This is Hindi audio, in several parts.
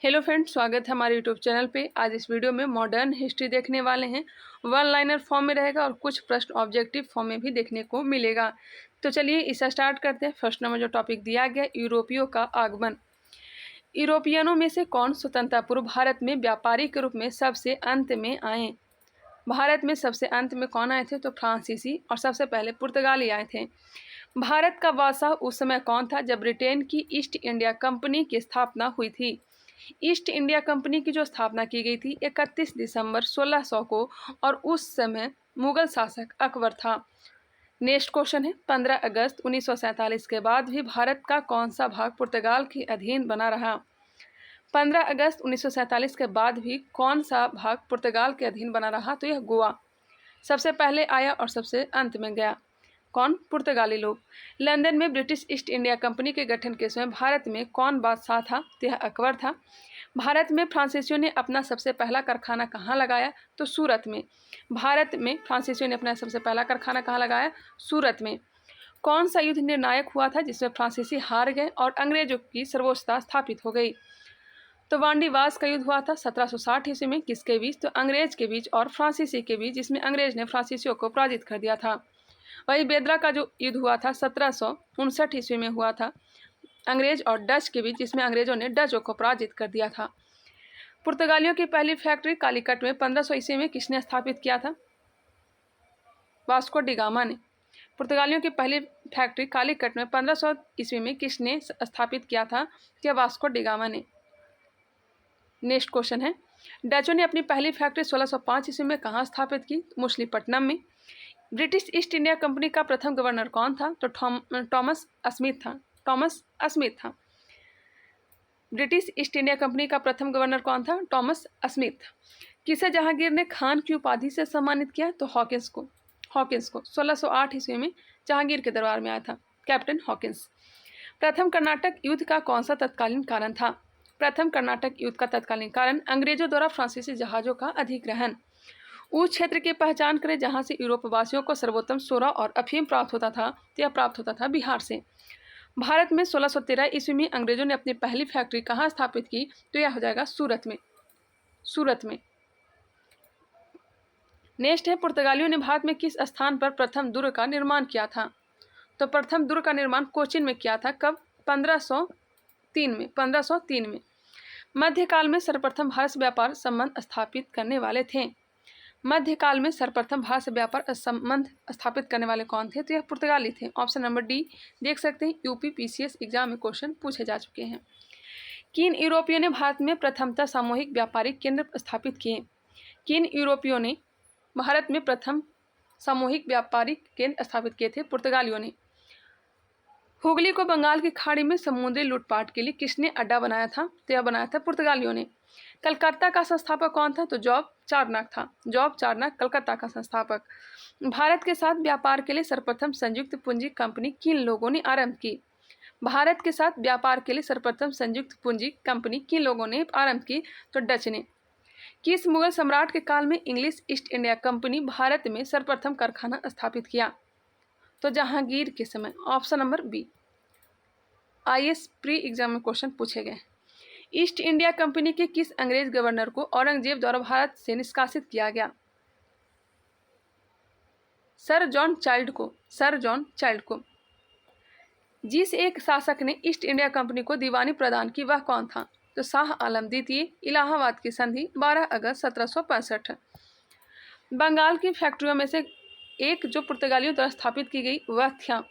हेलो फ्रेंड्स, स्वागत है हमारे यूट्यूब चैनल पे। आज इस वीडियो में मॉडर्न हिस्ट्री देखने वाले हैं। वन लाइनर फॉर्म में रहेगा और कुछ प्रश्न ऑब्जेक्टिव फॉर्म में भी देखने को मिलेगा। तो चलिए इसे स्टार्ट करते हैं। फर्स्ट नंबर जो टॉपिक दिया गया, यूरोपियों का आगमन। यूरोपियनों में से कौन स्वतंत्रता पूर्व भारत में व्यापारी के रूप में सबसे अंत में आए? भारत में सबसे अंत में कौन आए थे? तो फ्रांसीसी और सबसे पहले पुर्तगाली आए थे। भारत का बादशाह उस समय कौन था जब ब्रिटेन की ईस्ट इंडिया कंपनी की स्थापना हुई थी? ईस्ट इंडिया कंपनी की जो स्थापना की गई थी 31 दिसंबर 1600 को, और उस समय मुगल शासक अकबर था। नेक्स्ट क्वेश्चन है, 15 अगस्त 1947 के बाद भी भारत का कौन सा भाग पुर्तगाल के अधीन बना रहा? 15 अगस्त 1947 के बाद भी कौन सा भाग पुर्तगाल के अधीन बना रहा? तो यह गोवा सबसे पहले आया और सबसे अंत में गया। कौन? पुर्तगाली लोग। लंदन में ब्रिटिश ईस्ट इंडिया कंपनी के गठन के समय भारत में कौन बादशाह था? तो यह अकबर था। भारत में फ्रांसीसियों ने अपना सबसे पहला कारखाना कहाँ लगाया? तो सूरत में। भारत में फ्रांसीसियों ने अपना सबसे पहला कारखाना कहाँ लगाया? सूरत में। कौन सा युद्ध निर्णायक हुआ था जिसमें फ्रांसीसी हार गए और अंग्रेजों की सर्वोच्चता स्थापित हो गई? तो वांडीवास का युद्ध हुआ था 1760 ईस्वी में। किसके बीच? तो अंग्रेज के बीच और फ्रांसीसी के बीच, जिसमें अंग्रेज ने फ्रांसीसियों को पराजित कर दिया था। वही बेदरा का जो युद्ध हुआ था 1759 ईस्वी में हुआ था, अंग्रेज और डच के बीच, जिसमें अंग्रेजों ने डचों को पराजित कर दिया था। पुर्तगालियों की पहली फैक्ट्री कालीकट में 1500 ईस्वी में किसने स्थापित किया था? वास्को डी गामा ने। पुर्तगालियों की पहली फैक्ट्री कालीकट में 1500 ईस्वी में किसने स्थापित किया था? क्या? वास्को डी गामा ने। नेक्स्ट क्वेश्चन है, डचों ने अपनी पहली फैक्ट्री 1605 ईस्वी में कहाँ स्थापित की? मछलीपट्टनम में। ब्रिटिश ईस्ट इंडिया कंपनी का प्रथम गवर्नर कौन था? तो टॉमस स्मिथ था। टॉमस स्मिथ था। ब्रिटिश ईस्ट इंडिया कंपनी का प्रथम गवर्नर कौन था? Thomas Smith. किसे जहांगीर ने खान की उपाधि से सम्मानित किया? तो हॉकिंस को। 1608 ईस्वी में जहांगीर के दरबार में आया था कैप्टन हॉकिंस। प्रथम कर्नाटक युद्ध का कौन सा तत्कालीन कारण था? प्रथम कर्नाटक युद्ध का तत्कालीन कारण अंग्रेजों द्वारा फ्रांसीसी जहाजों का अधिग्रहण। उस क्षेत्र की पहचान करें जहां से यूरोपवासियों को सर्वोत्तम सोरा और अफीम प्राप्त होता था। तो यह प्राप्त होता था बिहार से। भारत में 1613 ईस्वी में अंग्रेजों ने अपनी पहली फैक्ट्री कहाँ स्थापित की? तो यह हो जाएगा सूरत में। सूरत में। नेक्स्ट है, पुर्तगालियों ने भारत में किस स्थान पर प्रथम दुर्ग का निर्माण किया था? तो प्रथम दुर्ग का निर्माण कोचीन में किया था। कब? 1503 में। 1503 में। मध्यकाल में सर्वप्रथम भारत से व्यापार संबंध स्थापित करने वाले थे। मध्यकाल में सर्वप्रथम भारत से व्यापार संबंध स्थापित करने वाले कौन थे? तो यह पुर्तगाली थे। ऑप्शन नंबर डी देख सकते हैं। यूपी पीसीएस एग्जाम में क्वेश्चन पूछे जा चुके हैं। किन यूरोपियों ने भारत में प्रथमतः सामूहिक व्यापारिक केंद्र स्थापित किए? किन यूरोपियों ने भारत में प्रथम सामूहिक व्यापारिक केंद्र स्थापित किए थे? पुर्तगालियों ने। हुगली को बंगाल की खाड़ी में समुद्री लूटपाट के लिए किसने अड्डा बनाया था? तो यह बनाया था पुर्तगालियों ने। कलकत्ता का संस्थापक कौन था? तो जॉब चार्नक था। जॉब चार्नक कलकत्ता का संस्थापक। भारत के साथ व्यापार के लिए सर्वप्रथम संयुक्त पूंजी कंपनी किन लोगों ने आरंभ की? भारत के साथ व्यापार के लिए सर्वप्रथम संयुक्त पूंजी कंपनी किन लोगों ने आरंभ की? तो डच ने। किस मुगल सम्राट के काल में English East India Company Bharat में सर्वप्रथम कारखाना स्थापित किया? तो जहांगीर के समय। Option number B. IAS pre exam में क्वेश्चन पूछे गए। ईस्ट इंडिया कंपनी के किस अंग्रेज गवर्नर को औरंगजेब द्वारा भारत से निष्कासित किया गया? सर जॉन चाइल्ड को। सर जॉन चाइल्ड को। जिस एक शासक ने ईस्ट इंडिया कंपनी को दीवानी प्रदान की वह कौन था? तो शाह आलम द्वितीय। इलाहाबाद की संधि 12 अगस्त 1765। बंगाल की फैक्ट्रियों में से एक जो पुर्तगालियों द्वारा स्थापित की गई वह था।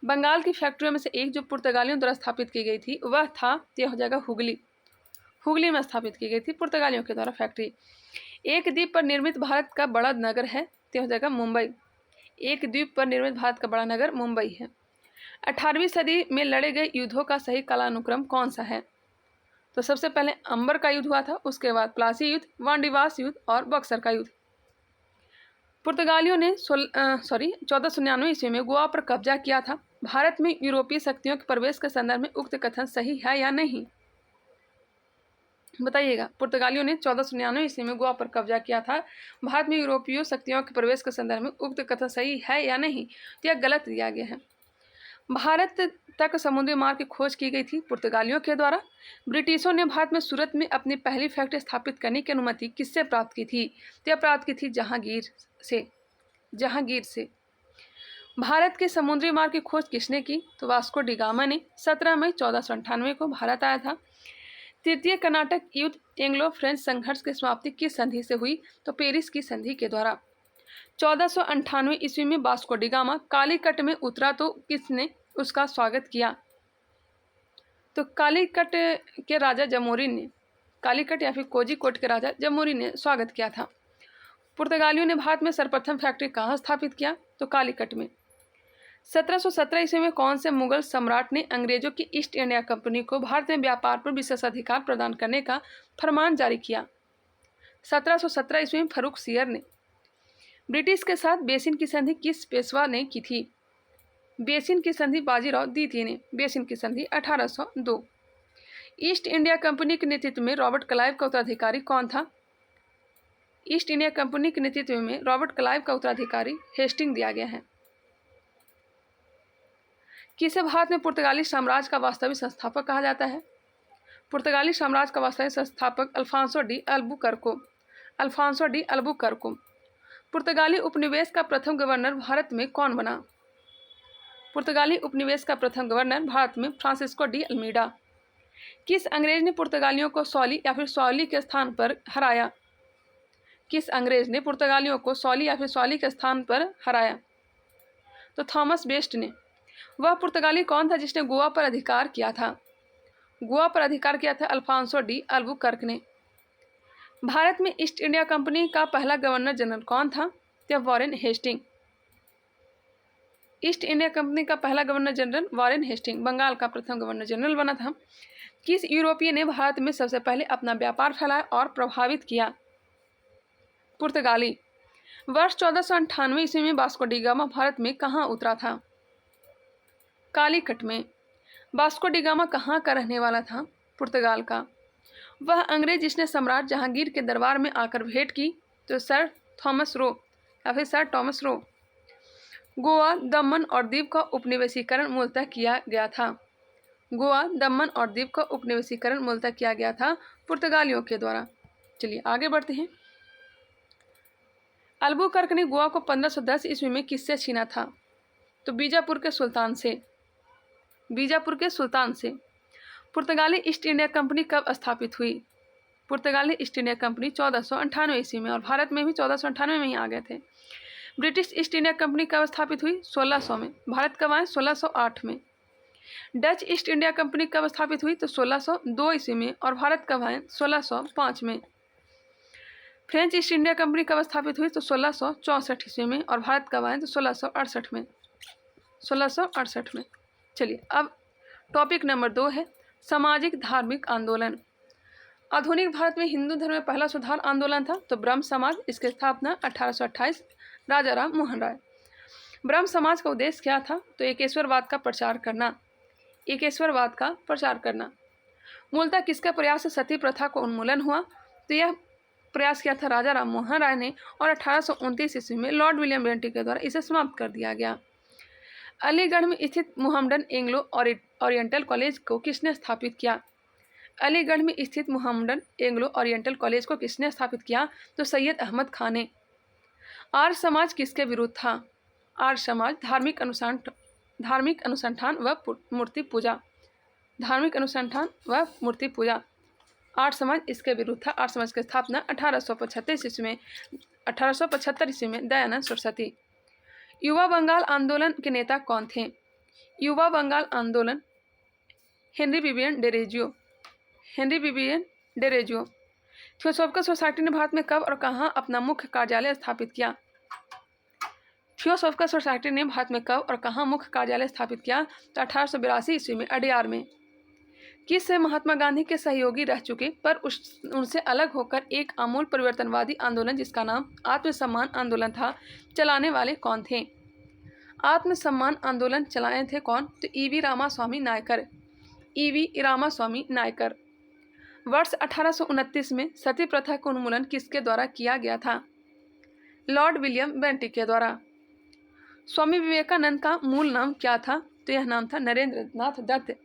बंगाल की फैक्ट्रियों में से एक जो पुर्तगालियों द्वारा स्थापित की गई थी वह था, यह हो जाएगा हुगली। हुगली में स्थापित की गई थी पुर्तगालियों के द्वारा फैक्ट्री। एक द्वीप पर निर्मित भारत का बड़ा नगर है, तो हो जाएगा मुंबई। एक द्वीप पर निर्मित भारत का बड़ा नगर मुंबई है। 18वीं सदी में लड़े गए युद्धों का सही कालानुक्रम कौन सा है? तो सबसे पहले अंबर का युद्ध हुआ था, उसके बाद प्लासी युद्ध, वांडीवास युद्ध और बक्सर का युद्ध। पुर्तगालियों ने 1499 ईस्वी में गोवा पर कब्जा किया था। भारत में यूरोपीय शक्तियों के प्रवेश के संदर्भ में उक्त कथन सही है या नहीं? बताइएगा। पुर्तगालियों ने 1499 ईस्वी में गोवा पर कब्जा किया था। भारत में यूरोपीय शक्तियों के प्रवेश के संदर्भ में उक्त कथन सही है या नहीं? तो यह गलत दिया गया है। भारत तक समुद्री मार्ग की खोज की गई थी पुर्तगालियों के द्वारा। ब्रिटिशों ने भारत में सूरत में अपनी पहली फैक्ट्री स्थापित करने की अनुमति किससे प्राप्त की थी? यह प्राप्त की थी जहांगीर से। भारत के समुद्री मार्ग की खोज किसने की? तो वास्को डी गामा ने 17 मई 1498 को भारत आया था। तृतीय कर्नाटक युद्ध एंग्लो फ्रेंच संघर्ष की समाप्ति किस संधि से हुई? तो पेरिस की संधि के द्वारा। 1498 ईस्वी में वास्को डी गामा कालीकट में उतरा तो किसने उसका स्वागत किया? तो कालीकट के राजा जमोरी ने, कालीकट या फिर कोझिकोड के राजा जमोरी ने स्वागत किया था। पुर्तगालियों ने भारत में सर्वप्रथम फैक्ट्री कहाँ स्थापित किया? तो कालीकट में। 1717 ईस्वी में कौन से मुगल सम्राट ने अंग्रेजों की ईस्ट इंडिया कंपनी को भारत में व्यापार पर विशेषाधिकार प्रदान करने का फरमान जारी किया? 1717 ईस्वी में फर्रुख सियर ने। ब्रिटिश के साथ बेसिन की संधि किस पेशवा ने की थी? बेसिन की संधि बाजीराव द्वितीय ने। बेसिन की संधि 1802। ईस्ट इंडिया कंपनी के नेतृत्व में रॉबर्ट क्लाइव का उत्तराधिकारी कौन था? ईस्ट इंडिया कंपनी के नेतृत्व में रॉबर्ट क्लाइव का उत्तराधिकारी हेस्टिंग दिया गया है। किसे भारत में पुर्तगाली साम्राज्य का वास्तविक संस्थापक कहा जाता है? पुर्तगाली साम्राज्य का वास्तविक संस्थापक अल्फांसो डी अल्बुकर्को। पुर्तगाली उपनिवेश का प्रथम गवर्नर भारत में कौन बना? पुर्तगाली उपनिवेश का प्रथम गवर्नर भारत में फ्रांसिस्को डी अल्मीडा। किस अंग्रेज ने पुर्तगालियों को सॉली या फिर सॉली के स्थान पर हराया? किस अंग्रेज ने पुर्तगालियों को सॉली या फिर सॉली के स्थान पर हराया? तो थॉमस बेस्ट ने। वह पुर्तगाली कौन था जिसने गोवा पर अधिकार किया था? गोवा पर अधिकार किया था अल्फांसो डी अल्बुकर्क ने। भारत में ईस्ट इंडिया कंपनी का पहला गवर्नर जनरल कौन था? तो Warren Hasting. East India Company का पहला governor general Warren Hasting Bengal का प्रथम गवर्नर जनरल बना था। किस यूरोपीय ने भारत में सबसे पहले अपना व्यापार फैलाया और प्रभावित किया? पुर्तगाली। वर्ष 1498 ईस्वी में वास्को डी गामा भारत में कहाँ उतरा था? कालीकट में। वास्को डी गामा कहाँ का रहने वाला था? पुर्तगाल का। वह अंग्रेज जिसने सम्राट जहांगीर के दरबार में आकर भेंट की? तो सर थॉमस रो। गोवा, दमन और दीव का उपनिवेशीकरण मूलतः किया गया था। गोवा, दमन और दीव का उपनिवेशीकरण मूलतः किया गया था पुर्तगालियों के द्वारा। चलिए आगे बढ़ते हैं। अल्बुकर्क ने गोवा को 1510 ईस्वी में किससे छीना था? तो बीजापुर के सुल्तान से। पुर्तगाली ईस्ट इंडिया कंपनी कब स्थापित हुई? पुर्तगाली ईस्ट इंडिया कंपनी 1498 ईस्वी में, और भारत में भी 1498 में ही आ गए थे। ब्रिटिश ईस्ट इंडिया कंपनी कब स्थापित हुई? 1600 में। भारत कब आए? 1608 में। डच ईस्ट इंडिया कंपनी कब स्थापित हुई? तो 1602 ईस्वी में, और भारत कब आए? 1605 में। फ्रेंच ईस्ट इंडिया कंपनी कब स्थापित हुई? तो 1664 ईस्वी में, और भारत कब आए? तो 1668 में। चलिए अब टॉपिक नंबर 2 है सामाजिक धार्मिक आंदोलन। आधुनिक भारत में हिंदू धर्म में पहला सुधार आंदोलन था तो ब्रह्म समाज। इसकी स्थापना 1828 राजा राम मोहन राय। ब्रह्म समाज का उद्देश्य क्या था? तो एकेश्वरवाद का प्रचार करना। मूलतः किसका प्रयास से सती प्रथा को उन्मूलन हुआ? तो यह प्रयास किया था राजा राम मोहन राय ने, और 1829 ईस्वी में लॉर्ड विलियम बेंटिक के द्वारा इसे समाप्त कर दिया गया। अलीगढ़ में स्थित मुहम्मडन एंग्लो ओरिएंटल कॉलेज को किसने स्थापित किया? अलीगढ़ में स्थित मुहम्मडन एंग्लो ओरिएंटल कॉलेज को किसने स्थापित किया? तो सैयद अहमद खान ने। आर्य समाज किसके विरुद्ध था? आर्य समाज धार्मिक अनुसंधान व मूर्ति पूजा। आर्य समाज इसके विरुद्ध था। आर्य समाज की स्थापना 1875 ईस्वी में दयानंद सरस्वती। युवा बंगाल आंदोलन के नेता कौन थे? युवा बंगाल आंदोलन Henry Vivian Derozio. Theosophical society ने भारत में कब और कहाँ अपना मुख्य कार्यालय स्थापित किया? थियोसॉफिकल सोसाइटी ने भारत में कब और कहाँ मुख्य कार्यालय स्थापित किया? तो 1882 ईस्वी में अडियार में। किस से महात्मा गांधी के सहयोगी रह चुके पर उनसे अलग होकर एक आमूल परिवर्तनवादी आंदोलन जिसका नाम आत्मसम्मान आंदोलन था, चलाने वाले कौन थे? आत्मसम्मान आंदोलन चलाए थे कौन? तो ईवी रामास्वामी नायकर। वर्ष 1829 में सती प्रथा का उन्मूलन किसके द्वारा किया गया था? लॉर्ड विलियम बेंटिक के द्वारा। स्वामी विवेकानंद का मूल नाम क्या था? तो यह नाम था नरेंद्र नाथ दत्त।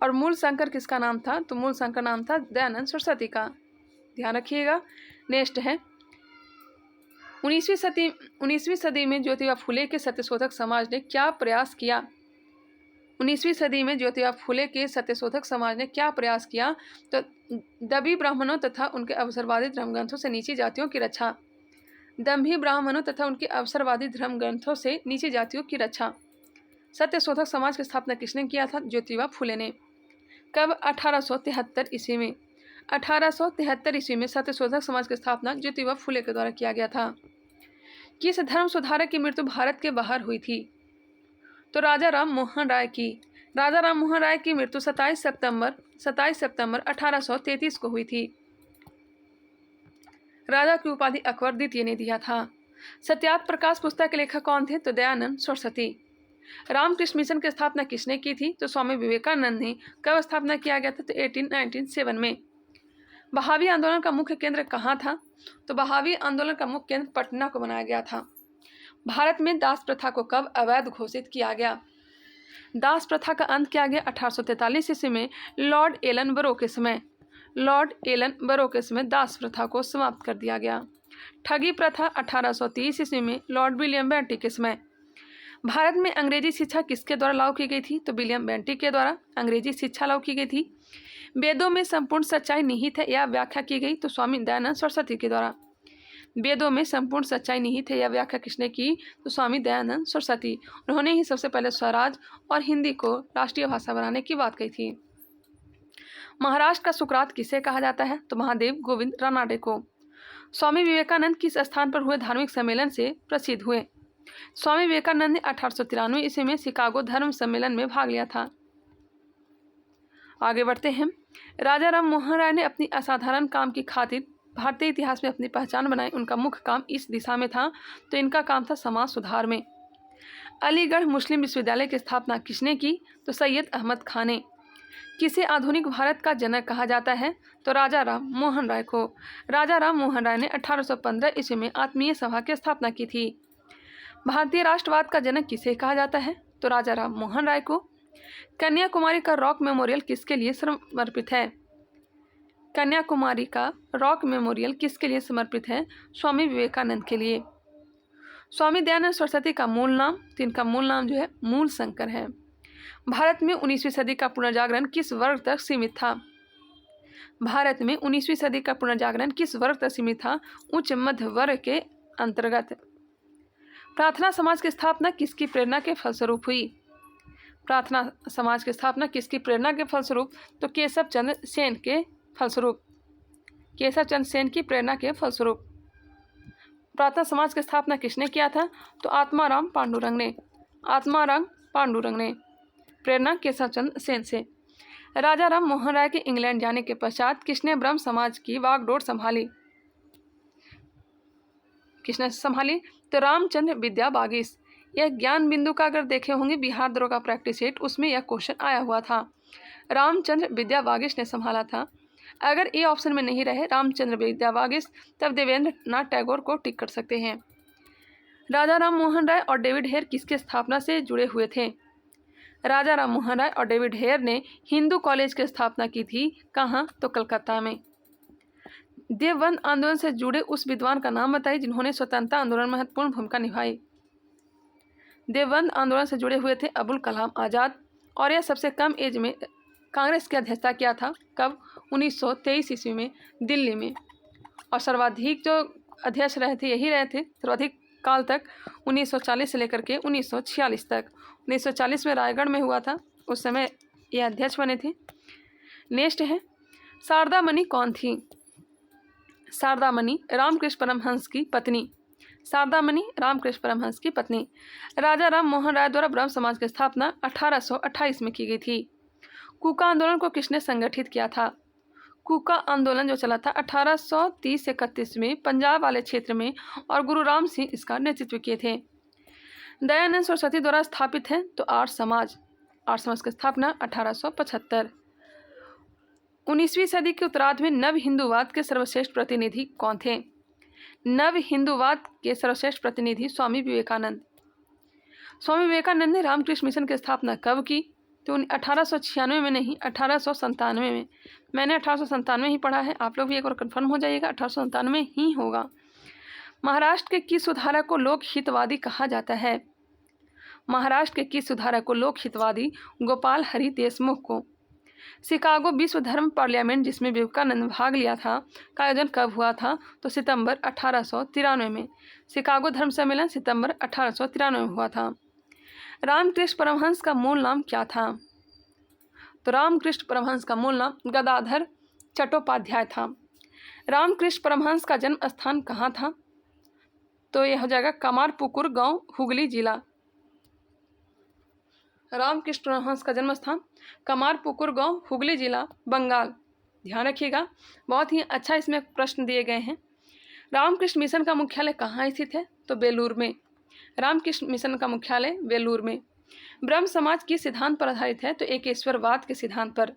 और मूल शंकर किसका नाम था? तो मूल शंकर नाम था दयानंद सरस्वती का। ध्यान रखिएगा। नेक्स्ट है 19वीं सदी में ज्योतिबा फुले के सत्यशोधक समाज ने क्या प्रयास किया? 19वीं सदी में ज्योतिबा फुले के सत्यशोधक समाज ने क्या प्रयास किया? तो दंभी ब्राह्मणों तथा उनके अवसरवादी धर्मग्रंथों से नीची जातियों की रक्षा। दंभी ब्राह्मणों तथा उनके अवसरवादी धर्म ग्रंथों से नीची जातियों की रक्षा। सत्यशोधक समाज की स्थापना किसने किया था? ज्योतिबा फुले ने। कब? 1873 ईस्वी में। 1873 ईस्वी में सत्यशोधक समाज की स्थापना ज्योतिबा फुले के द्वारा किया गया था। किस धर्म सुधारक की मृत्यु भारत के बाहर हुई थी? तो राजा राम मोहन राय की। राजा राम मोहन राय की मृत्यु 27 सितंबर 1833 को हुई थी। राजा की उपाधि अकबर द्वितीय ने दिया था। सत्यार्थ प्रकाश पुस्तक के लेखक कौन थे? तो दयानंद सरस्वती। रामकृष्ण मिशन की स्थापना किसने की थी? तो स्वामी विवेकानंद ने। कब स्थापना किया गया था? तो 1897 में। बहावी आंदोलन का मुख्य केंद्र कहाँ था? तो बहावी आंदोलन का मुख्य केंद्र पटना को बनाया गया था। भारत में दास प्रथा को कब अवैध घोषित किया गया? दास प्रथा का अंत किया गया 1843 ईस्वी में लॉर्ड एलन बरो के समय। लॉर्ड एलन बरो के समय दास प्रथा को समाप्त कर दिया गया। ठगी प्रथा 1830 ईस्वी में लॉर्ड विलियम बेंटी के समय। भारत में अंग्रेजी शिक्षा किसके द्वारा लागू की गई थी? तो विलियम बेंटी के द्वारा अंग्रेजी शिक्षा लागू की गई थी। वेदों में संपूर्ण सच्चाई निहित है, यह व्याख्या की गई तो स्वामी दयानंद सरस्वती के द्वारा। वेदों में संपूर्ण सच्चाई निहित है, यह व्याख्या किसने की? तो स्वामी दयानंद सरस्वती। उन्होंने ही सबसे पहले स्वराज और हिंदी को राष्ट्रीय भाषा बनाने की बात कही थी। महाराष्ट्र का सुकरात किसे कहा जाता है? तो महादेव गोविंद रानाडे को। स्वामी विवेकानंद किस स्थान पर हुए धार्मिक सम्मेलन से प्रसिद्ध हुए? स्वामी विवेकानंद ने 1893 ईस्वी में शिकागो धर्म सम्मेलन में भाग लिया था। आगे बढ़ते हैं। राजा राम मोहन राय ने अपनी असाधारण काम की खातिर भारतीय इतिहास में अपनी पहचान बनाई। उनका मुख्य काम इस दिशा में था, तो इनका काम था समाज सुधार में। अलीगढ़ मुस्लिम विश्वविद्यालय की स्थापना किसने की? तो सैयद अहमद खान ने। किसे आधुनिक भारत का जनक कहा जाता है? तो राजा राम मोहन राय को। राजा राम मोहन राय ने 1815 ईस्वी में आत्मीय सभा की स्थापना की थी। भारतीय राष्ट्रवाद का जनक किसे कहा जाता है? तो राजा राम मोहन राय को। कन्याकुमारी का रॉक मेमोरियल किसके लिए समर्पित है? कन्याकुमारी का रॉक मेमोरियल किसके लिए समर्पित है? स्वामी विवेकानंद के लिए। स्वामी दयानंद सरस्वती का मूल नाम? तो इनका मूल नाम जो है मूल शंकर है। भारत में 19वीं सदी का पुनर्जागरण किस वर्ग तक सीमित था? भारत में 19वीं सदी का पुनर्जागरण किस वर्ग तक सीमित था? उच्च मध्य वर्ग के अंतर्गत। प्रार्थना समाज की स्थापना किसकी प्रेरणा के फलस्वरूप हुई? प्रार्थना समाज की स्थापना किसकी प्रेरणा के फलस्वरूप? तो केशव चंद्र सेन के फलस्वरूप। केशव चंद्र सेन की प्रेरणा के फलस्वरूप प्रार्थना समाज की स्थापना किसने किया था? तो आत्माराम पांडुरंग ने। आत्माराम पांडुरंग ने। प्रेरणा केशव चंद्र सेन से। राजा राम मोहन राय के इंग्लैंड जाने के पश्चात किसने ब्रह्म समाज की वागडोर संभाली? किसने संभाली? तो रामचंद्र विद्या बागीश। यह ज्ञान बिंदु का अगर देखे होंगे बिहार दरोगा प्रैक्टिस सेट, उसमें यह क्वेश्चन आया हुआ था। रामचंद्र विद्या बागीश ने संभाला था। अगर ए ऑप्शन में नहीं रहे रामचंद्र विद्या बागीश, तब देवेंद्र नाथ टैगोर को टिक कर सकते हैं। राजा राम मोहन राय और डेविड हेयर किसके स्थापना से जुड़े हुए थे? राजा राम मोहन राय और डेविड हेयर ने हिंदू कॉलेज की स्थापना की थी। कहाँ? तो कलकत्ता में। देवबंद आंदोलन से जुड़े उस विद्वान का नाम बताइए जिन्होंने स्वतंत्रता आंदोलन में महत्वपूर्ण भूमिका निभाई। देवबंद आंदोलन से जुड़े हुए थे अबुल कलाम आज़ाद, और यह सबसे कम एज में कांग्रेस की अध्यक्षता किया था। कब? 1923 ईस्वी में दिल्ली में। और सर्वाधिक जो अध्यक्ष रहे थे यही रहे थे सर्वाधिक काल तक, 1940 से लेकर के 1946 तक। 1940 में रायगढ़ में हुआ था, उस समय यह अध्यक्ष बने थे। नेक्स्ट है शारदा मणि कौन थी? शारदा मणि रामकृष्ण परमहंस की पत्नी। शारदा मणि रामकृष्ण परमहंस की पत्नी। राजा राम मोहन राय द्वारा ब्रह्म समाज की स्थापना 1828 में की गई थी। कूका आंदोलन को किसने संगठित किया था? कूका आंदोलन जो चला था 1830 से 31 में पंजाब वाले क्षेत्र में, और गुरु राम सिंह इसका नेतृत्व किए थे। दयानंद सरस्वती द्वारा स्थापित है तो आर्य समाज। आर्य समाज की स्थापना 1875। 19वीं सदी के उत्तरार्ध में नव हिंदूवाद के सर्वश्रेष्ठ प्रतिनिधि कौन थे? नव हिंदूवाद के सर्वश्रेष्ठ प्रतिनिधि स्वामी विवेकानंद। स्वामी विवेकानंद ने रामकृष्ण मिशन की स्थापना कब की? तो 1896 में नहीं, 1897 में। मैंने 1897 ही पढ़ा है, आप लोग भी एक बार कन्फर्म हो जाइएगा, 1897 ही होगा। महाराष्ट्र के किस सुधारक को लोक हितवादी कहा जाता है? महाराष्ट्र के किस सुधारक को लोक हितवादी? गोपाल हरि देशमुख को। शिकागो विश्व धर्म पार्लियामेंट जिसमें विवेकानंद भाग लिया था का आयोजन कब हुआ था? तो सितंबर 1893 में। शिकागो धर्म सम्मेलन सितंबर 1893 में हुआ था। रामकृष्ण परमहंस का मूल नाम क्या था? तो रामकृष्ण परमहंस का मूल नाम गदाधर चट्टोपाध्याय था। रामकृष्ण परमहंस का जन्म स्थान कहाँ था? तो यह हो जाएगा कमारपुकुर गांव, हुगली जिला। रामकृष्ण परमहंस का जन्म स्थान कमारपुकुर गांव, हुगली जिला, बंगाल। ध्यान रखिएगा, बहुत ही अच्छा इसमें प्रश्न दिए गए हैं। रामकृष्ण मिशन का मुख्यालय कहाँ स्थित है? तो बेलूर में। रामकृष्ण मिशन का मुख्यालय बेलूर में। ब्रह्म समाज किस सिद्धांत पर आधारित है? तो एकेश्वरवाद के सिद्धांत पर।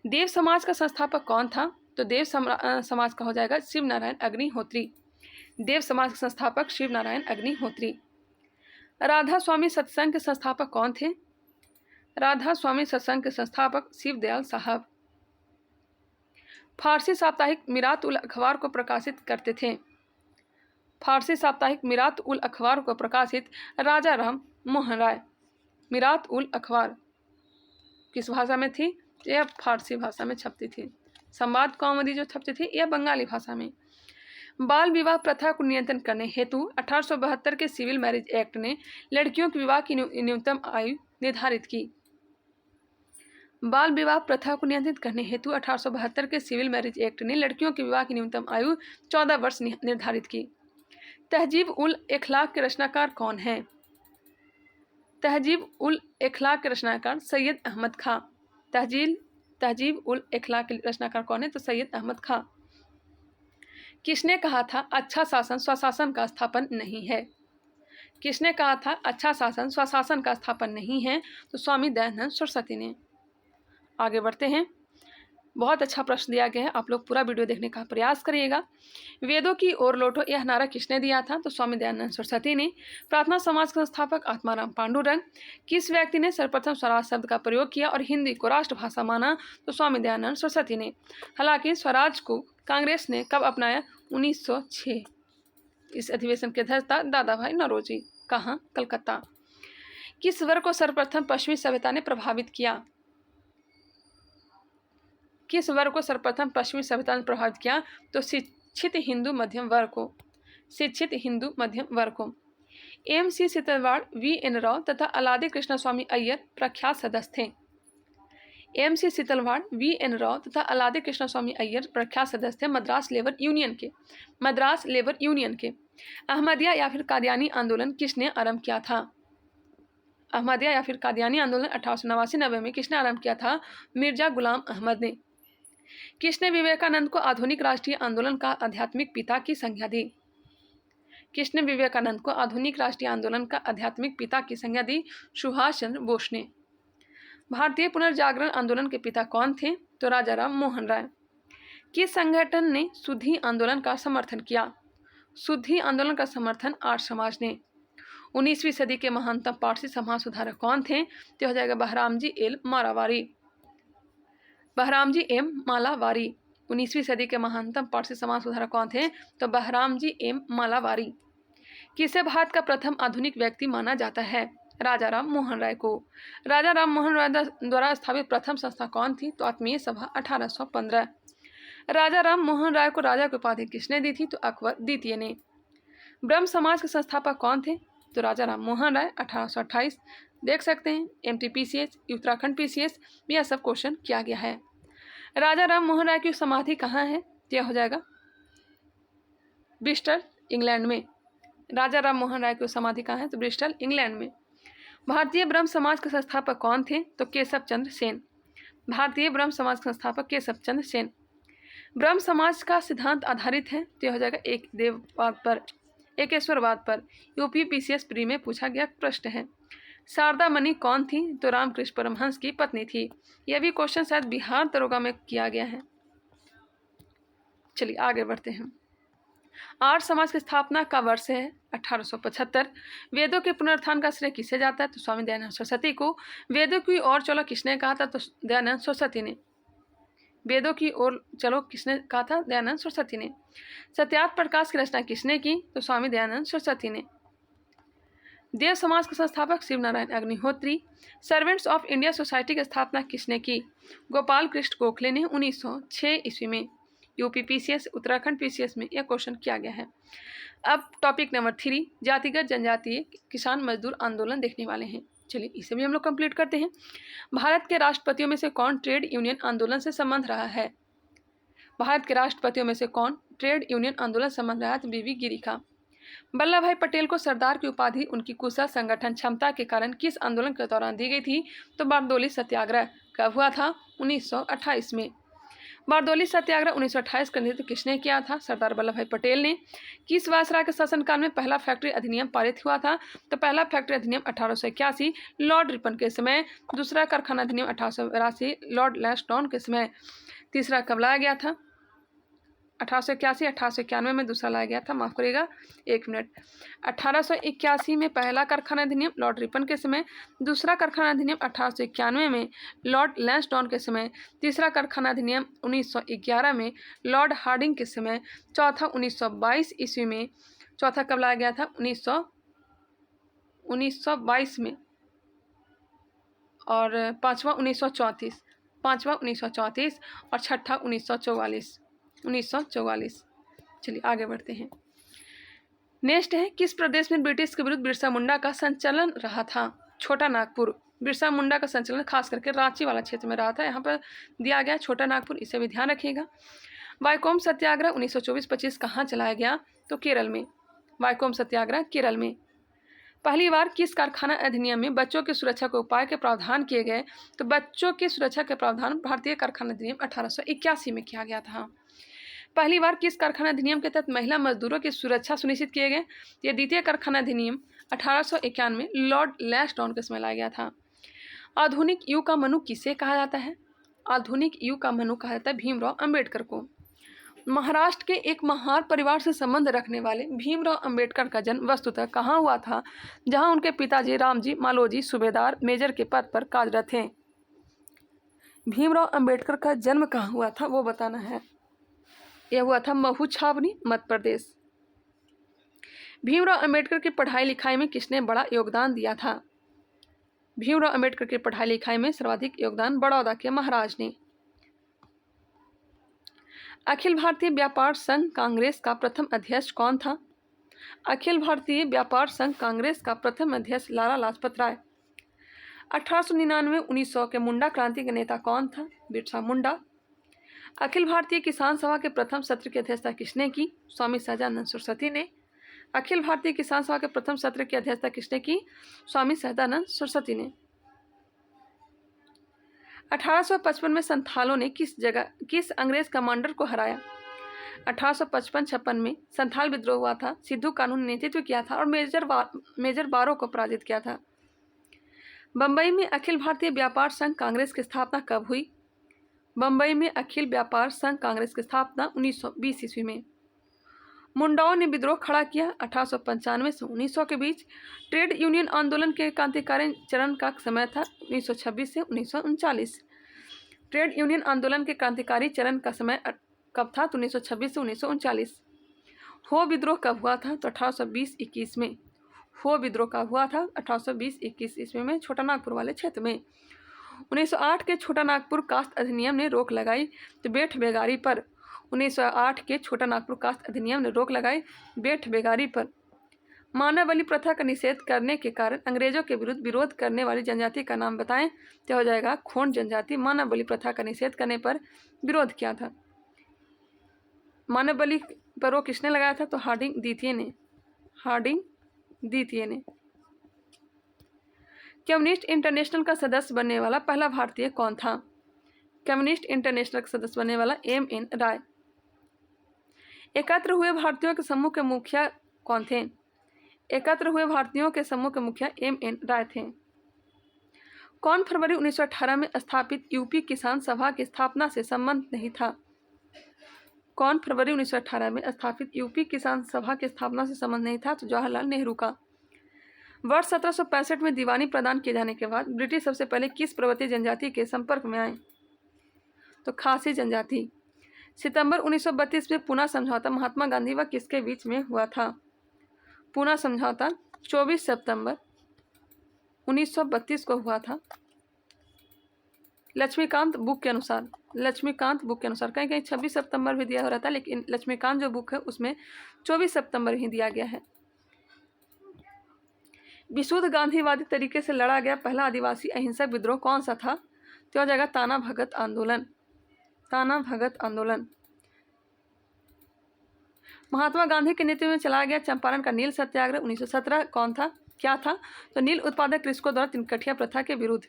देव समाज का संस्थापक कौन था? तो देव समाज का हो जाएगा शिव नारायण अग्निहोत्री। देव समाज के संस्थापक शिव नारायण अग्निहोत्री। राधा स्वामी सत्संग के संस्थापक कौन थे? राधा स्वामी सत्संग के संस्थापक शिवदयाल साहब। फारसी साप्ताहिक मिरात उल अखबार को प्रकाशित करते थे। फारसी साप्ताहिक मिरात उल अखबार को प्रकाशित राजा राम मोहन राय। मिरात उल अखबार किस भाषा में थी? यह फारसी भाषा में छपती थी। संवाद कौमुदी जो छपती थी यह बंगाली भाषा में। बाल विवाह प्रथा को नियंत्रण करने हेतु 1872 के सिविल मैरिज एक्ट ने लड़कियों के विवाह की न्यूनतम आयु निर्धारित की। बाल विवाह प्रथा को नियंत्रित करने हेतु 1872 के सिविल मैरिज एक्ट ने लड़कियों के विवाह की न्यूनतम आयु 14 वर्ष निर्धारित की। तहजीब उल इखलाक के रचनाकार कौन है? तहजीब उल इखलाक के रचनाकार सैयद अहमद खां। तहजीब उल इखलाक के रचनाकार कौन है? तो सैयद अहमद खां। किसने कहा था अच्छा शासन स्वशासन का स्थापन नहीं है? किसने कहा था अच्छा शासन स्वशासन का स्थापन नहीं है? तो स्वामी दयानंद सरस्वती ने। आगे बढ़ते हैं, बहुत अच्छा प्रश्न दिया गया है, आप लोग पूरा वीडियो देखने का प्रयास करिएगा। वेदों की ओर लौटो यह नारा किसने दिया था? तो स्वामी दयानंद सरस्वती ने। प्रार्थना समाज के संस्थापक आत्माराम पांडुरंग। किस व्यक्ति ने सर्वप्रथम स्वराज शब्द का प्रयोग किया और हिंदी को राष्ट्रभाषा माना? तो स्वामी दयानंद सरस्वती ने। हालांकि स्वराज को कांग्रेस ने कब अपनाया? 1906। इस अधिवेशन के अध्यक्षता दादा भाई नौरोजी। कहाँ? कलकत्ता। किस वर्ग को सर्वप्रथम पश्चिमी सभ्यता ने प्रभावित किया? किस वर्ग को सर्वप्रथम पश्चिमी सभ्यता ने प्रभावित किया? तो शिक्षित हिंदू मध्यम वर्ग को। शिक्षित हिंदू मध्यम वर्ग को। एम.सी. सीतलवाड़, वी.एन. राव तथा अलादि कृष्ण स्वामी अय्यर प्रख्यात सदस्य थे। एम.सी. सीतलवाड़, वी.एन. राव तथा अलादि कृष्ण स्वामी अय्यर प्रख्यात सदस्य थे मद्रास लेबर यूनियन के। मद्रास लेबर यूनियन के। अहमदिया या फिर कादियानी आंदोलन किसने आरंभ किया था? अहमदिया या फिर कादियानी आंदोलन 1889-90 में किसने आरंभ किया था? मिर्जा गुलाम अहमद ने। किसने विवेकानंद को आधुनिक राष्ट्रीय आंदोलन का आध्यात्मिक पिता की संज्ञा दी? किसने विवेकानंद को आधुनिक राष्ट्रीय आंदोलन का आध्यात्मिक पिता की संज्ञा दी? सुभाष चंद्र बोस ने। भारतीय पुनर्जागरण आंदोलन के पिता कौन थे? तो राजा राम मोहन राय। किस संगठन ने शुद्धि आंदोलन का समर्थन किया? शुद्धि आंदोलन का समर्थन आर्य समाज ने। 19वीं सदी के महानतम पारसी समाज सुधारक कौन थे? तो हो जाएगा बहरामजी एल मालावारी। बहरामजी एम मालावारी। 19वीं सदी के महानतम पारसी समाज सुधारक कौन थे? तो बहरामजी एम मालावारी। किसे भारत का प्रथम आधुनिक व्यक्ति माना जाता है? राजा राम मोहन राय को। राजा राम मोहन राय द्वारा स्थापित प्रथम संस्था कौन थी? तो आत्मीय सभा 1815। राजा राम मोहन राय को राजा की उपाधि किसने दी थी? तो अकबर द्वितीय ने। ब्रह्म समाज के संस्थापक कौन थे? तो राजा राम मोहन राय 1828। देख सकते हैं एमटी पीसीएस, उत्तराखंड पीसीएस में यह सब क्वेश्चन किया गया है। राजा राम मोहन राय की समाधि कहाँ है? यह हो जाएगा ब्रिस्टल इंग्लैंड में। राजा राम मोहन राय की समाधि कहाँ है? तो ब्रिस्टल इंग्लैंड में। भारतीय ब्रह्म समाज के संस्थापक कौन थे? तो केशव चंद्र सेन। भारतीय ब्रह्म समाज के संस्थापक केशव चंद्र सेन। ब्रह्म समाज का सिद्धांत आधारित है तो यह हो जाएगा एक देववाद पर, एकेश्वरवाद पर। यूपी पीसीएस प्री में पूछा गया प्रश्न है। शारदा मणि कौन थी? तो रामकृष्ण परमहंस की पत्नी थी। यह भी क्वेश्चन शायद बिहार दरोगा में किया गया है। चलिए आगे बढ़ते हैं। आर्य समाज की स्थापना का वर्ष है 1875। वेदों के पुनरुत्थान का श्रेय किसे जाता है? तो स्वामी दयानंद सरस्वती को। वेदों की ओर चलो किसने कहा था? तो दयानंद सरस्वती ने। वेदों की ओर चलो किसने कहा था? दयानंद सरस्वती ने। सत्यार्थ प्रकाश की रचना किसने की? तो स्वामी दयानंद सरस्वती ने। देव समाज के संस्थापक Shiv Narayan Agnihotri. Servants of India Society की स्थापना किसने की? गोपाल कृष्ण गोखले ने 1906 ईस्वी में। यूपी पीसीएस, उत्तराखंड पीसीएस में यह क्वेश्चन किया गया है। अब टॉपिक नंबर 3, जातिगत जनजातीय किसान मजदूर आंदोलन देखने वाले हैं। चलिए इसे भी हम लोग कंप्लीट करते हैं। भारत के राष्ट्रपतियों में से कौन ट्रेड यूनियन आंदोलन से संबंध रहा है? भारत के राष्ट्रपतियों में से कौन ट्रेड यूनियन आंदोलन से संबंध रहा है? तो बीवी गिरी का। वल्लभ भाई पटेल को सरदार की उपाधि उनकी कुशल संगठन क्षमता के कारण किस आंदोलन के दौरान दी गई थी? तो बारदोली सत्याग्रह। कब हुआ था? 1928 में। बारदोली सत्याग्रह 1928 का नेतृत्व किसने किया था? सरदार वल्लभ भाई पटेल ने। किस वायसराय के शासनकाल में पहला फैक्ट्री अधिनियम पारित हुआ था? तो पहला फैक्ट्री अधिनियम 1881 लॉर्ड रिपन के समय। दूसरा कारखाना अधिनियम 1882 लॉर्ड लैंसडाउन के समय। तीसरा कब लाया गया था? 1881 1891 में दूसरा लाया गया था, माफ करिएगा 1 मिनट। 1881 में पहला कारखाना अधिनियम लॉर्ड रिपन के समय। दूसरा कारखाना अधिनियम 1891 में लॉर्ड लैंसडाउन के समय। तीसरा कारखाना अधिनियम 1911 में लॉर्ड हार्डिंग के समय। चौथा 1922 ईस्वी में। चौथा कब लाया गया था? 1922 में। और पाँचवा 1934 और छठा 1944। चलिए आगे बढ़ते हैं। नेक्स्ट है, किस प्रदेश में ब्रिटिश के विरुद्ध बिरसा मुंडा का संचलन रहा था? छोटा नागपुर। बिरसा मुंडा का संचलन खास करके रांची वाला क्षेत्र में रहा था। यहाँ पर दिया गया छोटा नागपुर, इसे भी ध्यान रखिएगा। वाइकोम सत्याग्रह 1924-25 कहाँ चलाया गया? तो केरल में। वाइकोम सत्याग्रह केरल में। पहली बार किस कारखाना अधिनियम में बच्चों की सुरक्षा के उपाय के प्रावधान किए गए? तो बच्चों की सुरक्षा के प्रावधान भारतीय कारखाना अधिनियम 1881 में किया गया था। पहली बार किस कारखाना अधिनियम के तहत महिला मजदूरों की सुरक्षा सुनिश्चित किए गए? यह द्वितीय कारखाना अधिनियम 1891 में लॉर्ड लैंसडाउन के समय लाया गया था। आधुनिक युग का मनु किसे कहा जाता है? आधुनिक युग का मनु कहा जाता है भीमराव अंबेडकर को। महाराष्ट्र के एक महार परिवार से संबंध रखने वाले भीमराव अंबेडकर का जन्म वस्तुतः कहाँ हुआ था? जहां उनके पिताजी रामजी मालोजी सूबेदार मेजर के पद पर कार्यरत थे। भीमराव अंबेडकर का जन्म कहाँ हुआ था वो बताना है। यह हुआ था महू छावनी, मध्य प्रदेश। भीमराव अंबेडकर की पढ़ाई लिखाई में किसने बड़ा योगदान दिया था? भीमराव अंबेडकर की पढ़ाई लिखाई में सर्वाधिक योगदान बड़ौदा के महाराज ने। अखिल भारतीय व्यापार संघ कांग्रेस का प्रथम अध्यक्ष कौन था? अखिल भारतीय व्यापार संघ कांग्रेस का प्रथम अध्यक्ष लाला लाजपत राय। 1899-1900 के मुंडा क्रांति के नेता कौन था? बिरसा मुंडा। अखिल भारतीय किसान सभा के प्रथम सत्र की अध्यक्षता किसने की? स्वामी सहजानंद सरस्वती ने। अखिल भारतीय किसान सभा के प्रथम सत्र की अध्यक्षता किसने की? स्वामी सहजानंद सरस्वती ने। 1855 में संथालों ने किस अंग्रेज कमांडर को हराया? 1855-56 में संथाल विद्रोह हुआ था। सिद्धू कानू ने नेतृत्व किया था और मेजर बारो को पराजित किया था। बम्बई में अखिल भारतीय व्यापार संघ कांग्रेस की स्थापना कब हुई? बम्बई में अखिल व्यापार संघ कांग्रेस की स्थापना 1920 ईस्वी में। मुंडाओं ने विद्रोह खड़ा किया 1895 से 1900 के बीच। ट्रेड यूनियन आंदोलन के क्रांतिकारी चरण का समय था 1926 से 1939। ट्रेड यूनियन आंदोलन के क्रांतिकारी चरण का समय कब था? तो 1926 से 1939। हो विद्रोह कब हुआ था? तो 1820-21 में। हो विद्रोह कब हुआ था? 1820-21 ईस्वी में, छोटा नागपुर वाले क्षेत्र में। 1908 के छोटा नागपुर कास्ट अधिनियम ने रोक लगाई तो बेठ बेगारी पर। 1908 के छोटा नागपुर कास्ट अधिनियम ने रोक लगाई बेठ बेगारी पर। मानव बलि प्रथा का निषेध करने के कारण अंग्रेजों के विरुद्ध विरोध करने वाली जनजाति का नाम बताएं? तो हो जाएगा खोंड जनजाति। मानव बलि प्रथा का निषेध करने पर विरोध किया था। मानव बलि पर वो किसने लगाया था? तो हार्डिंग द्वितीय ने। कम्युनिस्ट इंटरनेशनल का सदस्य बनने वाला पहला भारतीय कौन था? कम्युनिस्ट इंटरनेशनल का सदस्य बनने वाला M.N. राय। एकत्र हुए भारतीयों के समूह के मुखिया कौन थे? एकत्र हुए भारतीयों के समूह के मुखिया M.N. राय थे। कौन फरवरी 1918 में स्थापित यूपी किसान सभा की स्थापना से संबंध नहीं था? कौन फरवरी 1918 में स्थापित यूपी किसान सभा की स्थापना से संबंध नहीं था? तो जवाहरलाल नेहरू का। वर्ष 1765 में दीवानी प्रदान किए जाने के बाद ब्रिटिश सबसे पहले किस पर्वतीय जनजाति के संपर्क में आए? तो खासी जनजाति। सितंबर 1932 में पूना समझौता महात्मा गांधी व किसके बीच में हुआ था? पूना समझौता 24 सितंबर 1932 को हुआ था। लक्ष्मीकांत बुक के अनुसार, कहीं कहीं 26 सितंबर भी दिया हो रहा था, लेकिन लक्ष्मीकांत जो बुक है उसमें 24 सितंबर ही दिया गया है। विशुद्ध गांधीवादी तरीके से लड़ा गया पहला आदिवासी अहिंसक विद्रोह कौन सा था? तो यह जाएगा ताना भगत आंदोलन। महात्मा गांधी के नेतृत्व में चलाया गया चंपारण का नील सत्याग्रह 1917 कौन था, क्या था? तो नील उत्पादक कृषकों द्वारा तिनकठिया प्रथा के विरुद्ध।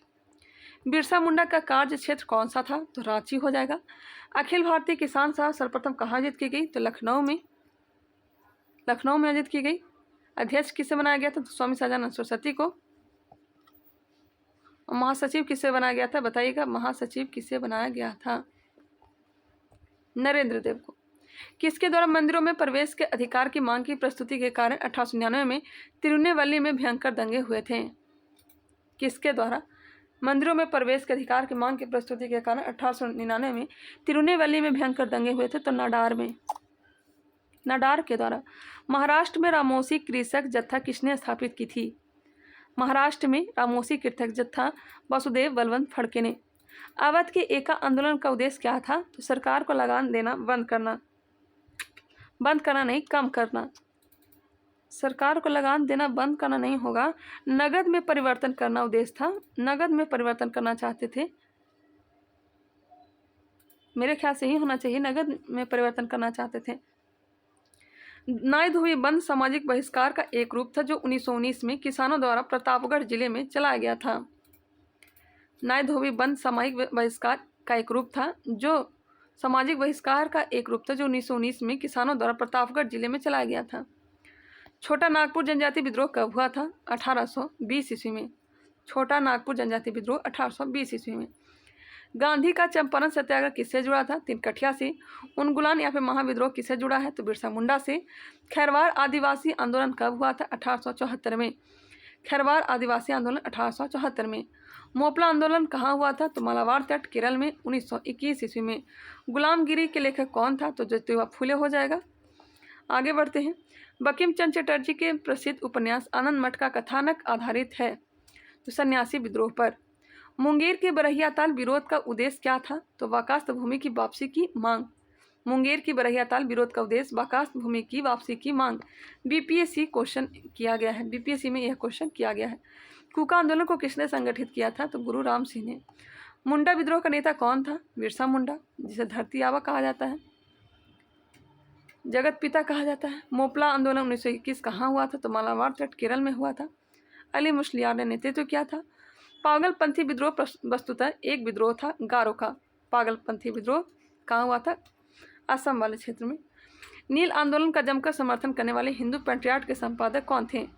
बिरसा मुंडा का कार्य क्षेत्र कौन सा था? तो रांची हो जाएगा। अखिल भारतीय किसान सभा सर्वप्रथम कहाँ आयोजित की गई? तो लखनऊ में आयोजित की गई। अध्यक्ष किसे बनाया गया था? तो स्वामी सदानंद सरस्वती को। और महासचिव किसे बनाया गया था? बताइएगा, महासचिव किसे बनाया गया था? नरेंद्र देव को। किसके द्वारा मंदिरों में प्रवेश के अधिकार की मांग की प्रस्तुति के कारण 1899 में तिरुनेवली में भयंकर दंगे हुए थे? किसके द्वारा मंदिरों में प्रवेश के अधिकार की मांग की प्रस्तुति के कारण 1899 में तिरुनेवली में भयंकर दंगे हुए थे? तो नाडार के द्वारा। महाराष्ट्र में रामोसी कृषक जत्था किसने स्थापित की थी? महाराष्ट्र में रामोसी कृषक जत्था वासुदेव बलवंत फड़के ने। अवध के एका आंदोलन का उद्देश्य क्या था? तो सरकार को लगान देना बंद करना नहीं, कम करना। सरकार को लगान देना बंद करना नहीं होगा, नगद में परिवर्तन करना उद्देश्य था। नगद में परिवर्तन करना चाहते थे, मेरे ख्याल से ही होना चाहिए, नगद में परिवर्तन करना चाहते थे। नाई धोबी बंद सामाजिक बहिष्कार का एक रूप था जो 1919 में किसानों द्वारा प्रतापगढ़ जिले में चलाया गया था। नाई धोबी बंद सामाजिक बहिष्कार का एक रूप था जो 1919 में किसानों द्वारा प्रतापगढ़ जिले में चलाया गया था। छोटा नागपुर जनजाति विद्रोह कब हुआ था? 1820 ईस्वी में। छोटा नागपुर जनजाति विद्रोह 1820 ईस्वी में। गांधी का चंपारण सत्याग्रह किससे जुड़ा था? तिनकठिया से। उनगुलान या फिर महाविद्रोह किससे जुड़ा है? तो बिरसा मुंडा से। खैरवार आदिवासी आंदोलन कब हुआ था? 1874 में। खैरवार आदिवासी आंदोलन 1874 में। मोपला आंदोलन कहाँ हुआ था? तो मालाबार तट केरल में 1921 ईस्वी में। गुलामगिरी के लेखक कौन था? तो ज्योतिबा फुले हो जाएगा। आगे बढ़ते हैं। बंकिम चंद्र चटर्जी के प्रसिद्ध उपन्यास आनंद मठ का कथानक आधारित है तो सन्यासी विद्रोह पर। मुंगेर के बरहिया ताल विरोध का उद्देश्य क्या था? तो वाकास्त भूमि की वापसी की मांग। मुंगेर की बरहिया ताल विरोध का उद्देश्य वाकास्त भूमि की वापसी की मांग। बीपीएससी क्वेश्चन किया गया है, बीपीएससी में यह क्वेश्चन किया गया है। कूका आंदोलन को किसने संगठित किया था? तो गुरु राम सिंह ने। मुंडा विद्रोह का नेता कौन था? बिरसा मुंडा, जिसे धरती आबा कहा जाता है, जगत पिता कहा जाता है। मोपला आंदोलन 1921 कहाँ हुआ था? तो मालाबार तट केरल में हुआ था। अली मुश्लियार ने नेतृत्व किया था। पागलपंथी विद्रोह वस्तुतः एक विद्रोह था गारो का। पागलपंथी विद्रोह कहाँ हुआ था? असम वाले क्षेत्र में। नील आंदोलन का जमकर समर्थन करने वाले हिंदू पैट्रियाट के संपादक कौन थे?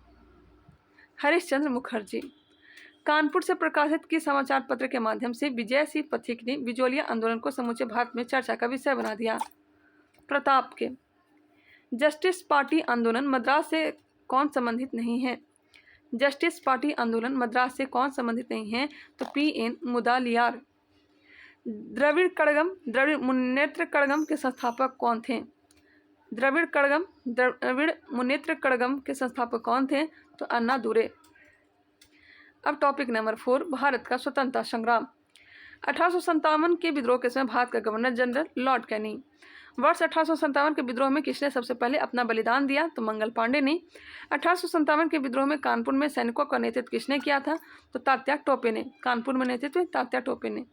हरिश्चंद्र मुखर्जी। कानपुर से प्रकाशित किस समाचार पत्र के माध्यम से विजय सिंह पथिक ने बिजोलिया आंदोलन को समूचे भारत में चर्चा का विषय बना दिया? प्रताप के। जस्टिस पार्टी आंदोलन मद्रास से कौन संबंधित नहीं है? जस्टिस पार्टी आंदोलन मद्रास से कौन संबंधित नहीं है? तो पीएन मुदालियार। द्रविड़ मुन्नेत्र कड़गम के संस्थापक कौन थे? द्रविड़ मुन्नेत्र कड़गम के संस्थापक कौन थे? तो अन्ना दुरे। अब टॉपिक नंबर 4, भारत का स्वतंत्रता संग्राम। 1857 के विद्रोह के समय भारत का गवर्नर जनरल लॉर्ड कैनिंग। वर्ष 1857 के विद्रोह में किसने सबसे पहले अपना बलिदान दिया? तो मंगल पांडे ने। 1857 के विद्रोह में कानपुर में सैनिकों का नेतृत्व किसने किया था? तो तात्या टोपे ने। कानपुर में नेतृत्व तात्या टोपे ने।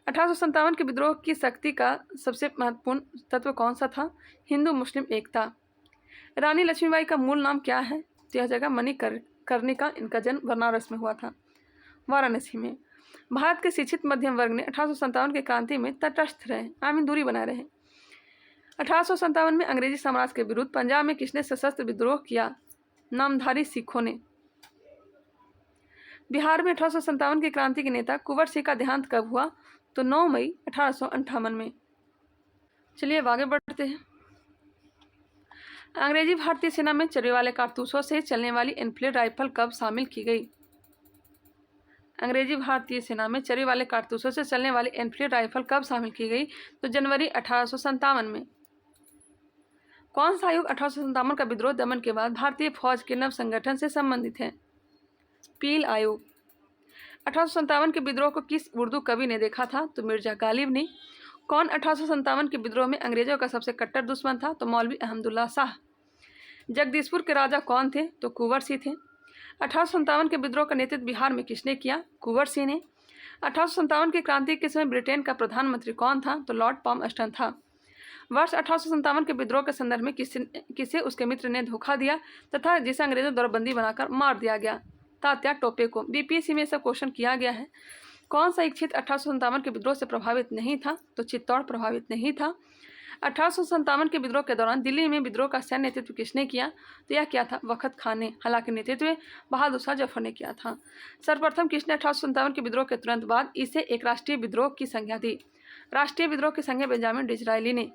1857 के विद्रोह की शक्ति का सबसे महत्वपूर्ण तत्व कौन सा था? हिंदू मुस्लिम एकता। रानी लक्ष्मीबाई का मूल नाम क्या है? तो यह जगह मणिकर्णिका। इनका जन्म बनारस में हुआ था, वाराणसी में। भारत के शिक्षित मध्यम वर्ग ने 1857 के क्रांति में तटस्थ रहे, आमीन दूरी बनाए रहे। 1857 में अंग्रेजी साम्राज्य के विरुद्ध पंजाब में किसने सशस्त्र विद्रोह किया? नामधारी सिखों ने। बिहार में 1857 की क्रांति के नेता कुंवर सिंह का देहांत कब हुआ? तो 9 मई 1858 में। चलिए अब आगे बढ़ते हैं। अंग्रेजी भारतीय सेना में चलने वाले कारतूसों से चलने वाली एनफील्ड राइफल कब शामिल की गई? अंग्रेजी भारतीय सेना में चलने वाले कारतूसों से चलने वाली एनफील्ड राइफल कब शामिल की गई? तो जनवरी 1857 में। कौन सा आयोग 1857 का विद्रोह दमन के बाद भारतीय फौज के नव संगठन से संबंधित है? पील आयोग। 1857 के विद्रोह को किस उर्दू कवि ने देखा था? तो मिर्जा गालिब ने। कौन 1857 के विद्रोह में अंग्रेजों का सबसे कट्टर दुश्मन था? तो मौलवी अहमदुल्ला शाह। जगदीशपुर के राजा कौन थे? तो कुंवर सिंह थे। 1857 के विद्रोह का नेतृत्व बिहार में किसने किया? कुंवर सिंह ने। 1857 की क्रांति के समय ब्रिटेन का प्रधानमंत्री कौन था? तो लॉर्ड पाल्मस्टन था। वर्ष 1857 के विद्रोह के संदर्भ में किसे उसके मित्र ने धोखा दिया तथा जिसे अंग्रेजों द्वारा बंदी बनाकर मार दिया गया? तात्या टोपे को। बीपीएससी में सब क्वेश्चन किया गया है। कौन सा एक क्षेत्र 1857 के विद्रोह से प्रभावित नहीं था? तो चित्तौड़ प्रभावित नहीं था। 1857 के विद्रोह के दौरान दिल्ली में विद्रोह का सैन्य नेतृत्व किसने किया? तो यह क्या था? वखत खान ने। हालांकि नेतृत्व बहादुर शाह जफर ने किया था। सर्वप्रथम किसने 1857 के विद्रोह के तुरंत बाद इसे एक राष्ट्रीय विद्रोह की संज्ञा दी? राष्ट्रीय विद्रोह की संज्ञा बेंजामिन डिज़रायली ने।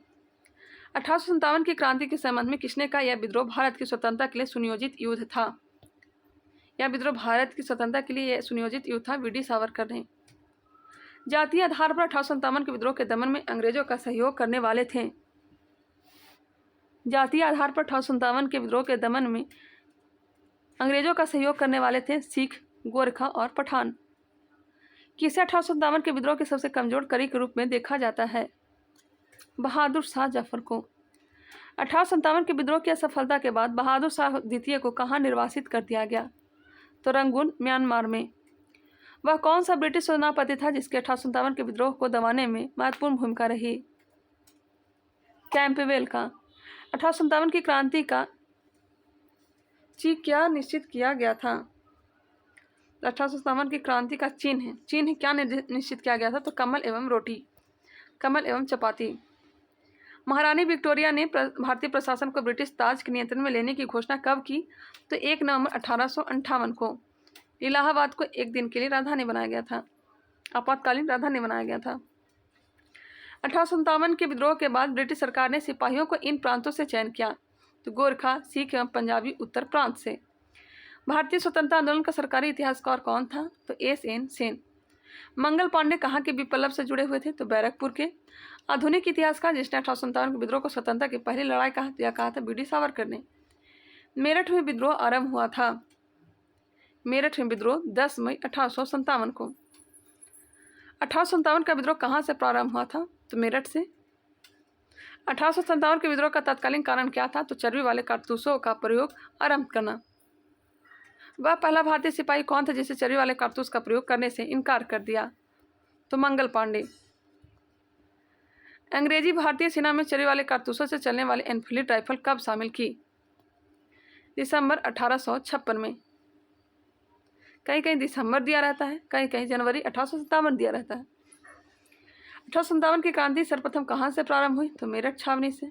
1857 की क्रांति के संबंध में किसने कहा यह विद्रोह भारत की स्वतंत्रता के लिए सुनियोजित युद्ध था? यह विद्रोह भारत की स्वतंत्रता के लिए सुनियोजित युद्ध था, वीडी सावरकर ने। जातीय आधार पर 1857 के विद्रोह के दमन में अंग्रेजों का सहयोग करने वाले थे। जातीय आधार पर 1857 के विद्रोह के दमन में अंग्रेजों का सहयोग करने वाले थे सिख, गोरखा और पठान। किसे 1857 के विद्रोह के सबसे कमजोर कड़ी के रूप में देखा जाता है? बहादुर शाह जफर को। 1857 के विद्रोह की असफलता के बाद बहादुर शाह द्वितीय को कहाँ निर्वासित कर दिया गया? तो रंगून, म्यांमार में। वह कौन सा ब्रिटिश सेनापति था जिसके 1857 के विद्रोह को दबाने में महत्वपूर्ण भूमिका रही? कैंपबेल का। 1857 की क्रांति का क्या निश्चित किया गया था? 1857 की क्रांति का चिन्ह क्या निश्चित किया गया था? तो कमल एवं रोटी, कमल एवं चपाती। महारानी विक्टोरिया ने भारतीय प्रशासन को ब्रिटिश ताज के नियंत्रण में लेने की घोषणा कब की? तो 1 नवंबर 1858 को। इलाहाबाद को एक दिन के लिए राजधानी बनाया गया था, आपातकालीन राजधानी बनाया गया था। 1857 के विद्रोह के बाद ब्रिटिश सरकार ने सिपाहियों को इन प्रांतों से चयन किया, तो गोरखा, सिख एवं पंजाबी उत्तर प्रांत से। भारतीय स्वतंत्रता आंदोलन का सरकारी इतिहासकार कौन था? तो एस.एन. सेन। मंगल पांडे कहाँ के विप्लव से जुड़े हुए थे? तो बैरकपुर के। आधुनिक इतिहासकार जिसने 1857 के विद्रोह को स्वतंत्रता की पहली लड़ाई कहा, तो यह कहा था वीडी सावरकर ने। मेरठ में विद्रोह आरंभ हुआ था। मेरठ में विद्रोह 10 मई 1857 को। 1857 का विद्रोह कहाँ से प्रारंभ हुआ था? तो मेरठ से। 1857 के विद्रोह का तत्कालीन कारण क्या था? तो चर्बी वाले कारतूसों का प्रयोग आरंभ करना। वह पहला भारतीय सिपाही कौन था जिसे चर्बी वाले कारतूस का प्रयोग करने से इनकार कर दिया? तो मंगल पांडे। अंग्रेजी भारतीय सेना में चर्बी वाले कारतूसों से चलने वाली एनफील्ड राइफल कब शामिल की? दिसंबर 1856 में। कहीं कहीं दिसंबर दिया रहता है, कहीं कहीं जनवरी 1857 दिया रहता है। 1857 की क्रांति सर्वप्रथम कहाँ से प्रारंभ हुई? तो मेरठ छावनी से।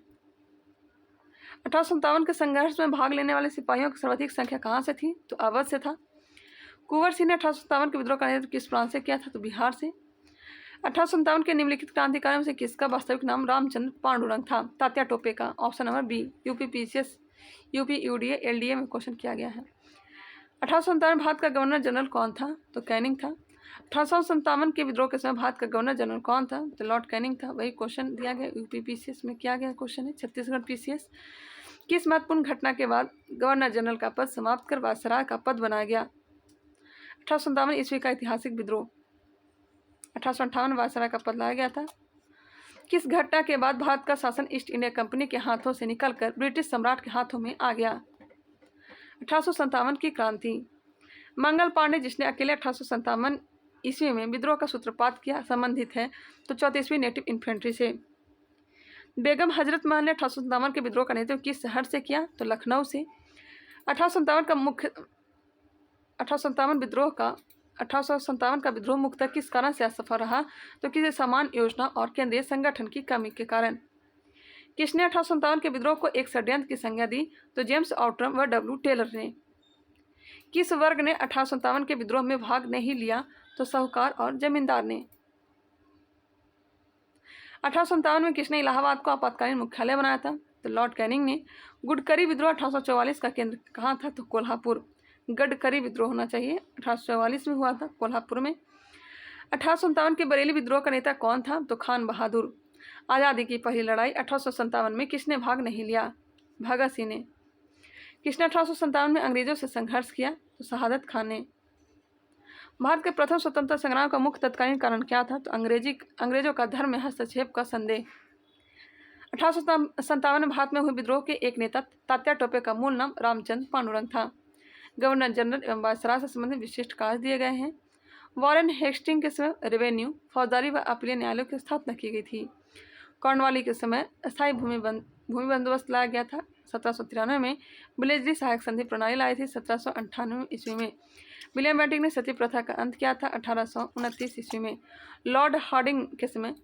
1857 के संघर्ष में भाग लेने वाले सिपाहियों की सर्वाधिक संख्या कहाँ से थी? तो अवध से था। कुंवर सिंह ने 1857 के विद्रोह का नेतृत्व किस प्रांत से किया था? तो बिहार से। 1857 के निम्नलिखित क्रांतिकारियों में से किसका वास्तविक नाम रामचंद्र पांडुरंग था? तात्या टोपे का। Option number B. UPPCS, UP UDA, LDA में क्वेश्चन किया गया है। 1857 में भारत का गवर्नर जनरल कौन था? तो कैनिंग था। 1857 के विद्रोह के समय भारत का गवर्नर जनरल कौन था? तो लॉर्ड कैनिंग था। वही क्वेश्चन दिया गया यूपीपीसीएस में किया गया क्वेश्चन है। छत्तीसगढ़ पीसीएस। किस महत्वपूर्ण घटना के बाद गवर्नर जनरल का पद समाप्त कर वायसराय का पद बनाया गया? 1857 ईस्वी का ऐतिहासिक विद्रोह। 1858 वायसराय का पद लाया गया था। किस घटना के बाद भारत का शासन ईस्ट इंडिया कंपनी के हाथों से निकलकर ब्रिटिश सम्राट के हाथों में आ गया? 1857 की क्रांति। मंगल पांडे जिसने अकेले 1857 ईस्वी में विद्रोह का सूत्रपात किया संबंधित है तो 34वीं नेटिव इन्फेंट्री से। बेगम हजरत महल ने 1857 के विद्रोह का नेतृत्व किस शहर से किया? तो लखनऊ से। 1857 का विद्रोह मुख्यतः किस कारण से असफल रहा? तो किसी समान योजना और केंद्रीय संगठन की कमी के कारण। किसने 1857 के विद्रोह को एक षड्यंत्र की संज्ञा दी? तो जेम्स आउट्रम व डब्ल्यू टेलर ने। किस वर्ग ने 1857 के विद्रोह में भाग नहीं लिया? तो साहूकार और जमींदार ने। 1857 में किसने इलाहाबाद को आपातकालीन मुख्यालय बनाया था? तो लॉर्ड कैनिंग ने। गुडकरी विद्रोह 1844 का केंद्र कहाँ था? तो कोल्हापुर। गडकरी विद्रोह होना चाहिए, 1844 में हुआ था कोल्हापुर में। 1857 के बरेली विद्रोह का नेता कौन था? तो खान बहादुर। आज़ादी की पहली लड़ाई 1857 में किसने भाग नहीं लिया? भगत सिंह ने। किसने 1857 में अंग्रेजों से संघर्ष किया? तो शहादत खान ने। भारत के प्रथम स्वतंत्रता संग्राम का मुख्य तत्कालीन कारण क्या था? तो अंग्रेजों का धर्म में हस्तक्षेप का संदेह। 1857 में भारत में हुए विद्रोह के एक नेता तात्या टोपे का मूल नाम रामचंद्र पांडुरंग था। गवर्नर जनरल एवं वायसराय से संबंधित विशिष्ट कार्य दिए गए हैं। वॉरेन हेस्टिंग के समय रेवेन्यू, फौजदारी व अपीलीय न्यायालयों की स्थापना की गई थी। कॉर्नवाली के समय अस्थायी भूमि बंदोबस्त लाया गया था। 1793 में बिलेजरी सहायक संधि प्रणाली लाई थी। 1798 ईस्वी में विलियम बेंटिक ने सती प्रथा का अंत किया था। 1829 ईस्वी में लॉर्ड हार्डिंग के समय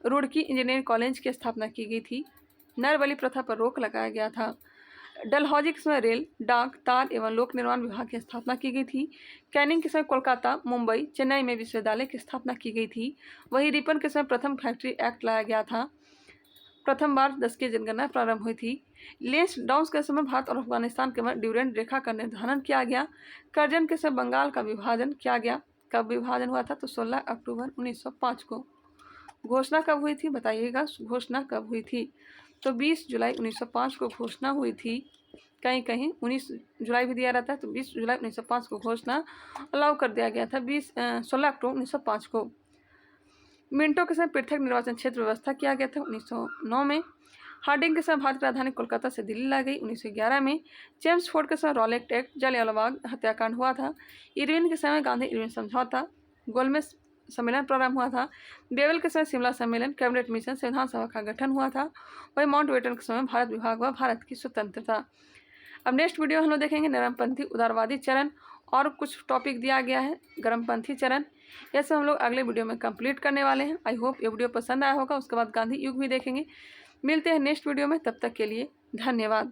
रुड़की इंजीनियरिंग कॉलेज की स्थापना की गई थी। नरबली प्रथा पर रोक लगाया गया था। डलहौजी के समय रेल, डाक, तार एवं लोक निर्माण विभाग की स्थापना की गई थी। कैनिंग के समय कोलकाता, मुंबई, चेन्नई में विश्वविद्यालय की स्थापना की गई थी। वही रिपन के समय प्रथम फैक्ट्री एक्ट लाया गया था। प्रथम बार 10 की जनगणना प्रारंभ हुई थी। लेंस डाउन के समय भारत और अफगानिस्तान के मध्य ड्यूरेंट रेखा का निर्धारण किया गया। करजन के समय बंगाल का विभाजन किया गया। कब विभाजन हुआ था? तो 16 अक्टूबर 1905 को। घोषणा कब हुई थी? बताइएगा, घोषणा कब हुई थी? तो 20 जुलाई 1905 को घोषणा हुई थी। कहीं कहीं 19 जुलाई भी दिया रहता है, तो 20 जुलाई 1905 को घोषणा अलाउ कर दिया गया था। 16 अक्टूबर 1905 को। मिंटो के समय पृथक निर्वाचन क्षेत्र व्यवस्था किया गया था 1909 में। हार्डिंग के समय भारत की राजधानी कोलकाता से दिल्ली लाई गई 1911 में। जेम्स फोर्ड के समय रॉलेट एक्ट, जलियांवाला बाग हत्याकांड हुआ था। इरविन के समय गांधी इरविन समझौता, गोलमेज सम्मेलन प्रारंभ हुआ था। बेवल के समय शिमला सम्मेलन, कैबिनेट मिशन, संविधान सभा का गठन हुआ था। वही माउंटबेटन के समय भारत विभाग व भारत की स्वतंत्रता। अब नेक्स्ट वीडियो हम लोग देखेंगे नरमपंथी उदारवादी चरण, और कुछ टॉपिक दिया गया है गर्मपंथी चरण। यह सब हम लोग अगले वीडियो में कंप्लीट करने वाले हैं। आई होप ये वीडियो पसंद आया होगा। उसके बाद गांधी युग भी देखेंगे। मिलते हैं नेक्स्ट वीडियो में, तब तक के लिए धन्यवाद।